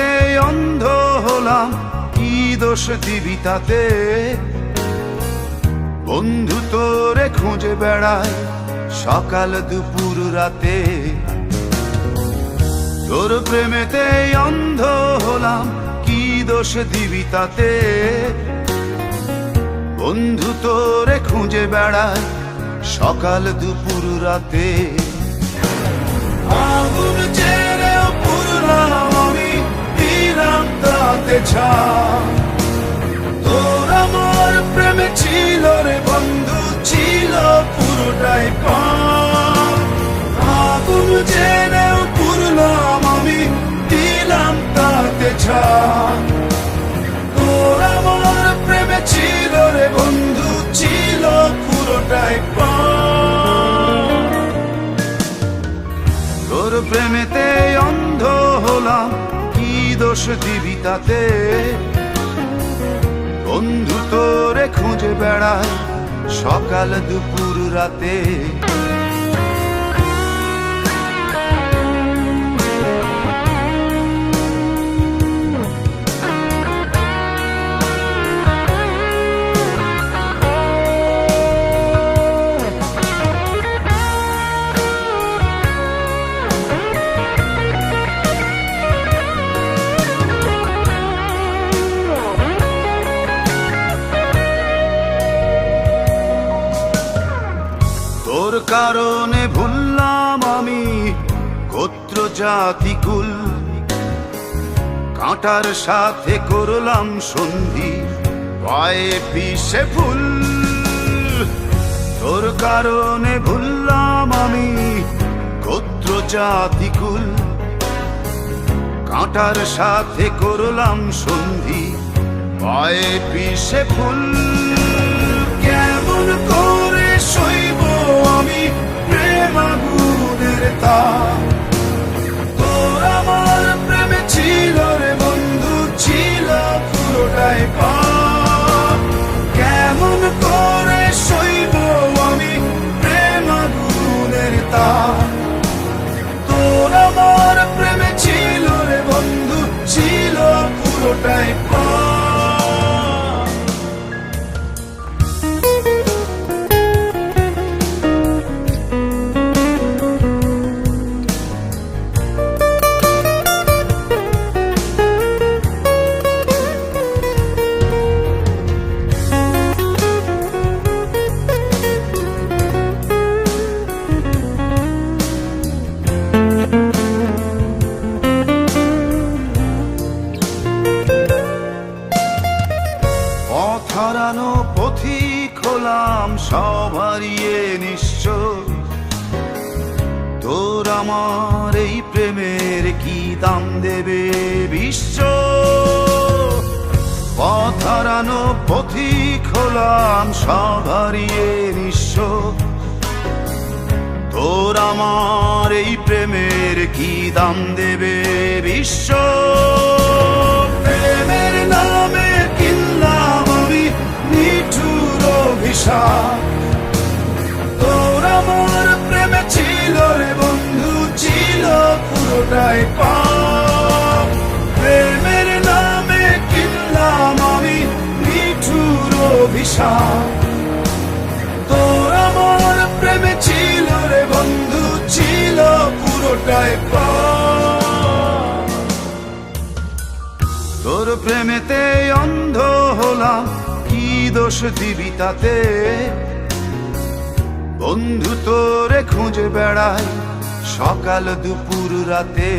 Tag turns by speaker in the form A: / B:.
A: প্রেমেতে অন্ধ হলাম, কি দোষ দিবি তাতে? বন্ধু তোরে খুঁজে বেড়ায় সকাল দুপুর রাতে। তোর প্রেমেতে অন্ধ হলাম, কি দোষ দিবি তাতে? বন্ধু তোরে খুঁজে বেড়ায় সকাল দুপুর রাতে। আগুন জেলেও পুরলাম আমি, দিলাম তাতে ছাই। তোর আমার প্রেমে ছিল রে বন্ধু, ছিল পুরোটাই পাপ। আগুন জেলেও পুরলাম আমি, দিলাম তাতে ছাই। তোর আমার প্রেমে ছিল রে বন্ধু, ছিল পুরোটাই পাপ। তোর প্রেমেতে অন্ধ হলাম, কি দোষ দিবি তাতে? বন্ধু তোরে খুঁজে বেড়ায় সকাল দুপুর রাতে। তোর কারণে ভুললাম আমি গোত্র জাতি কুল, কাঁটার সাথে করলাম সন্ধি, পায়ে পিষে ফুল। তোর কারণে ভুললাম আমি গোত্র জাতি কুল, কাঁটার সাথে করলাম সন্ধি, পায়ে পিষে ফুল। কেমন করে সইব আমি প্রেম আগুনের তাপ? তোর আমার প্রেমে ছিল রে বন্ধু, ছিল পুরোটাই পাপ। কেমন করে সইব আমি প্রেম আগুনের তাপ? তোর আমার প্রেমে ছিল রে বন্ধু, ছিল পুরোটাই পাপ। হারানো পথিক হলাম সব হারিয়ে নিঃস্ব। তোর আমার এই প্রেমের কি দাম দেবে বিশ্ব? পথ হারানো পথিক হলাম সব হারিয়ে নিঃস্ব। তোর আমার এই প্রেমের কি দাম দেবে বিশ্ব? প্রেমের নামে কিনলাম আমি নিঠুর অভিশাপ। তোর আমার প্রেমে ছিল রে বন্ধু, ছিল পুরোটাই পাপ। প্রেমের নামে কিনলাম আমি নিঠুর অভিশাপ। তোর আমার প্রেমে ছিল রে বন্ধু, ছিল পুরোটাই পাপ। তোর প্রেমেতে অন্ধ হলাম, কি দোষ দিবি তাতে? বন্ধু তোরে খুঁজে বেড়ায় সকাল দুপুর রাতে।